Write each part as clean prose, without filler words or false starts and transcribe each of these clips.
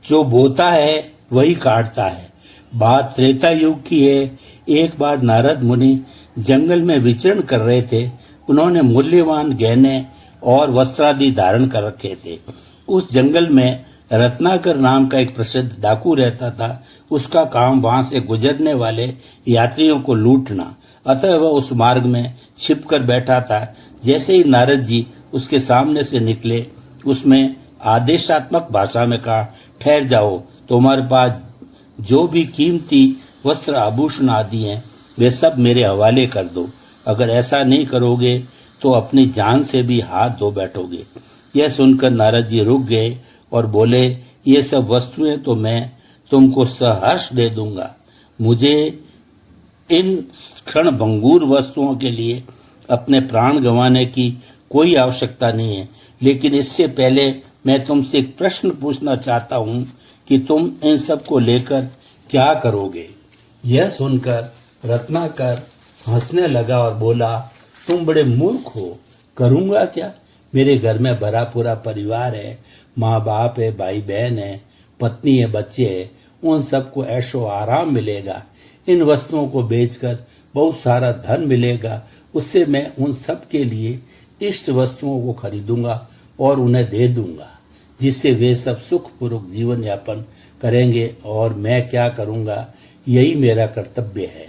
जो बोता है वही काटता है। बात त्रेता युग की है। एक बार नारद मुनि जंगल में विचरण कर रहे थे। उन्होंने मूल्यवान गहने और वस्त्रादि धारण कर रखे थे। उस जंगल में रत्नाकर नाम का एक प्रसिद्ध डाकू रहता था। उसका काम वहां से गुजरने वाले यात्रियों को लूटना। अतः वह उस मार्ग में छिपकर बैठा था। जैसे ही नारद जी उसके सामने से निकले, उसमें आदेशात्मक भाषा में कहा, ठहर जाओ, तुम्हारे पास जो भी कीमती वस्त्र आभूषण आदि हैं वे सब मेरे हवाले कर दो। अगर ऐसा नहीं करोगे तो अपनी जान से भी हाथ धो बैठोगे। यह सुनकर नारद जी रुक गए और बोले, ये सब वस्तुएं तो मैं तुमको सहर्ष दे दूंगा। मुझे इन क्षण भंगुर वस्तुओं के लिए अपने प्राण गंवाने की कोई आवश्यकता नहीं है। लेकिन इससे पहले मैं तुमसे एक प्रश्न पूछना चाहता हूँ कि तुम इन सब को लेकर क्या करोगे। यह सुनकर रत्नाकर हंसने लगा और बोला, तुम बड़े मूर्ख हो। करूँगा क्या? मेरे घर में भरा पूरा परिवार है, माँ बाप है, भाई बहन है, पत्नी है, बच्चे हैं। उन सबको ऐशो आराम मिलेगा। इन वस्तुओं को बेचकर बहुत सारा धन मिलेगा। उससे मैं उन सब के लिए इष्ट वस्तुओं को खरीदूंगा और उन्हें दे दूंगा, जिससे वे सब सुखपूर्वक जीवन यापन करेंगे। और मैं क्या करूंगा, यही मेरा कर्तव्य है।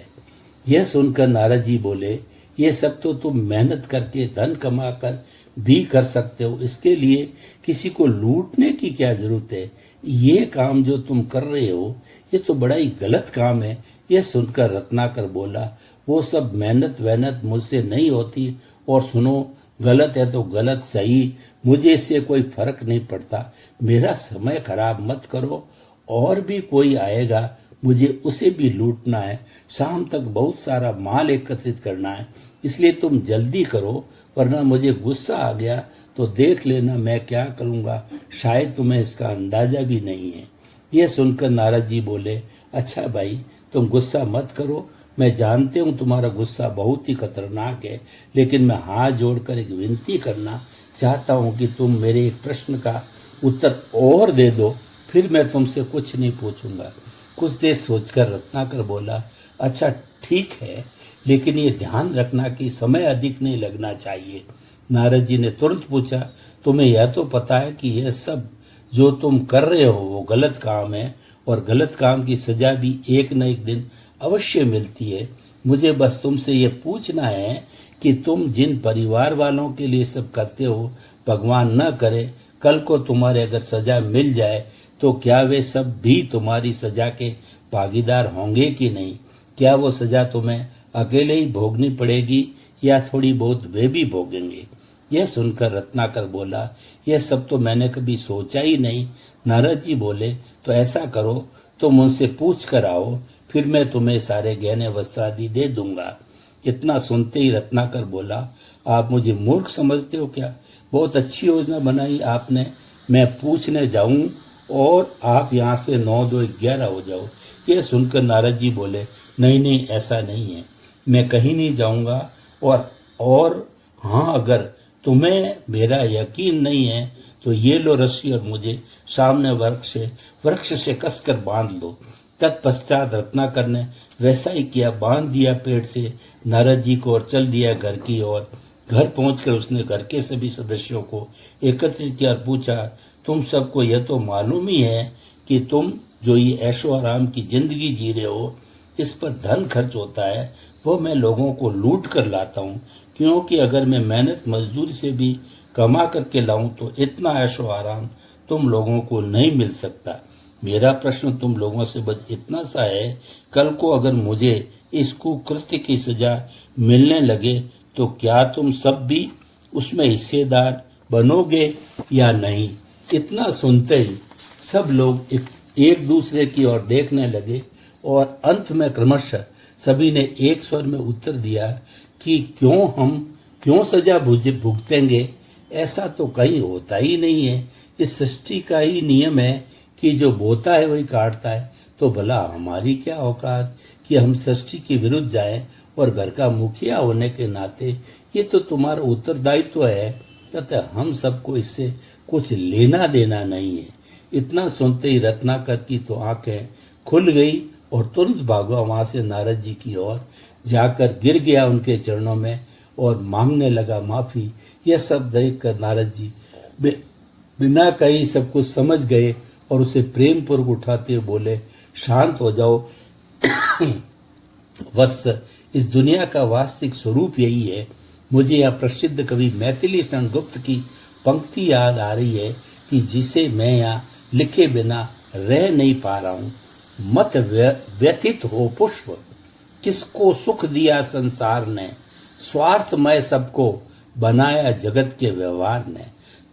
यह सुनकर नारद जी बोले, ये सब तो तुम मेहनत करके धन कमाकर भी कर सकते हो। इसके लिए किसी को लूटने की क्या जरूरत है। ये काम जो तुम कर रहे हो ये तो बड़ा ही गलत काम है। यह सुनकर रत्नाकर बोला, वो सब मेहनत वहनत मुझसे नहीं होती। और सुनो, गलत है तो गलत सही, मुझे इससे कोई फर्क नहीं पड़ता। मेरा समय खराब मत करो। और भी कोई आएगा, मुझे उसे भी लूटना है। शाम तक बहुत सारा माल एकत्रित करना है, इसलिए तुम जल्दी करो, वरना मुझे गुस्सा आ गया तो देख लेना मैं क्या करूँगा। शायद तुम्हें इसका अंदाजा भी नहीं है। यह सुनकर नारद जी बोले, अच्छा भाई, तुम गुस्सा मत करो। मैं जानते हूँ तुम्हारा गुस्सा बहुत ही खतरनाक है, लेकिन मैं हाथ जोड़कर एक विनती करना चाहता हूँ कि तुम मेरे एक प्रश्न का उत्तर और दे दो, फिर मैं तुमसे कुछ नहीं पूछूंगा। कुछ देर सोचकर रत्नाकर बोला, अच्छा ठीक है, लेकिन ये ध्यान रखना कि समय अधिक नहीं लगना चाहिए। नारद जी ने तुरंत पूछा, तुम्हें यह तो पता है कि यह सब जो तुम कर रहे हो वो गलत काम है, और गलत काम की सजा भी एक न एक दिन अवश्य मिलती है। मुझे बस तुमसे ये पूछना है कि तुम जिन परिवार वालों के लिए सब करते हो, भगवान न करे कल को तुम्हारे अगर सजा मिल जाए तो क्या वे सब भी तुम्हारी सजा के भागीदार होंगे कि नहीं? क्या वो सजा तुम्हें अकेले ही भोगनी पड़ेगी या थोड़ी बहुत वे भी भोगेंगे? यह सुनकर रत्नाकर बोला, यह सब तो मैंने कभी सोचा ही नहीं। नारद जी बोले, तो ऐसा करो, तुम उनसे पूछ कर आओ, फिर मैं तुम्हें सारे गहने वस्त्रादि दे दूंगा। इतना सुनते ही रत्नाकर बोला, आप मुझे मूर्ख समझते हो क्या? बहुत अच्छी योजना बनाई आपने। मैं पूछने जाऊं और आप यहाँ से 9 2 11 हो जाओ। यह सुनकर नारद जी बोले, नहीं नहीं, ऐसा नहीं है, मैं कहीं नहीं जाऊंगा। और हाँ, अगर तुम्हें मेरा यकीन नहीं है तो ये लो रस्सी और मुझे सामने वृक्ष से कसकर बांध लो। तत्पश्चात रत्नाकर ने वैसा ही किया, बांध दिया पेड़ से नारद जी को और चल दिया घर की ओर। घर पहुंचकर उसने घर के सभी सदस्यों को एकत्रित किया और पूछा, तुम सबको यह तो मालूम ही है कि तुम जो ये ऐशो आराम की जिंदगी जी रहे हो, इस पर धन खर्च होता है, वो मैं लोगों को लूट कर लाता हूँ। क्योंकि अगर मैं मेहनत मजदूरी से भी कमा करके लाऊं तो इतना ऐशो आराम तुम लोगों को नहीं मिल सकता। मेरा प्रश्न तुम लोगों से बस इतना सा है, कल को अगर मुझे इस कुकृत्य की सजा मिलने लगे तो क्या तुम सब भी उसमें हिस्सेदार बनोगे या नहीं? इतना सुनते ही सब लोग एक दूसरे की ओर देखने लगे और अंत में क्रमशः सभी ने एक स्वर में उत्तर दिया कि क्यों सजा भुगतेंगे? ऐसा तो कहीं होता ही नहीं है। इस सृष्टि का ही नियम है कि जो बोता है वही काटता है। तो भला हमारी क्या औकात कि हम सृष्टि के विरुद्ध जाएं? और घर का मुखिया होने के नाते ये तो तुम्हारा उत्तरदायित्व है, अतः हम सबको इससे कुछ लेना देना नहीं है। इतना सुनते ही रत्नाकर की तो आंखें खुल गई और तुरंत भागा वहां से नारद जी की ओर, जाकर गिर गया उनके चरणों में और मांगने लगा माफी। यह सब देखकर नारद जी बिना कहीं सब कुछ समझ गए और उसे प्रेम पूर्वक उठाते हुए बोले, शांत हो जाओ वत्स, इस दुनिया का वास्तविक स्वरूप यही है। मुझे यह प्रसिद्ध कवि मैथिली शरण गुप्त की पंक्ति याद आ रही है कि जिसे मैं यहाँ लिखे बिना रह नहीं पा रहा हूँ। मत व्यथित हो पुष्प, किसको सुख दिया संसार ने, स्वार्थमय सबको बनाया जगत के व्यवहार ने।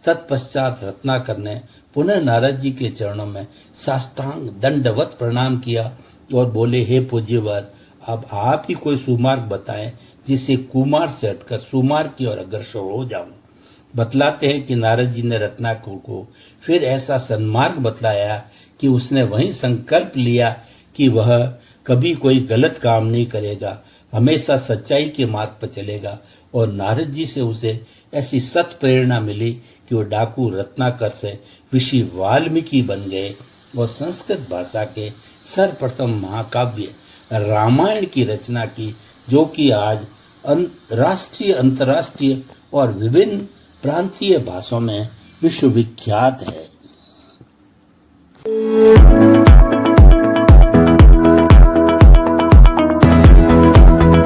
तत्पश्चात रत्नाकर ने पुनः नारद जी के चरणों में साष्टांग दंडवत प्रणाम किया और बोले, हे पूज्यवर, अब आप ही कोई सुमार्ग बताएं जिससे कुमार से हटकर सुमार्ग की ओर अग्रसर हो जाऊं। बतलाते हैं कि नारद जी ने रत्नाकर को फिर ऐसा सन्मार्ग बतलाया कि उसने वहीं संकल्प लिया कि वह कभी कोई गलत काम नहीं करेगा, हमेशा सच्चाई के मार्ग पर चलेगा। और नारद जी से उसे ऐसी सत प्रेरणा मिली कि वो डाकू रत्नाकर से ऋषि वाल्मीकि बन गए और संस्कृत भाषा के सर्वप्रथम महाकाव्य रामायण की रचना की, जो कि आज राष्ट्रीय, अंतर्राष्ट्रीय और विभिन्न प्रांतीय भाषाओं में विश्वविख्यात है।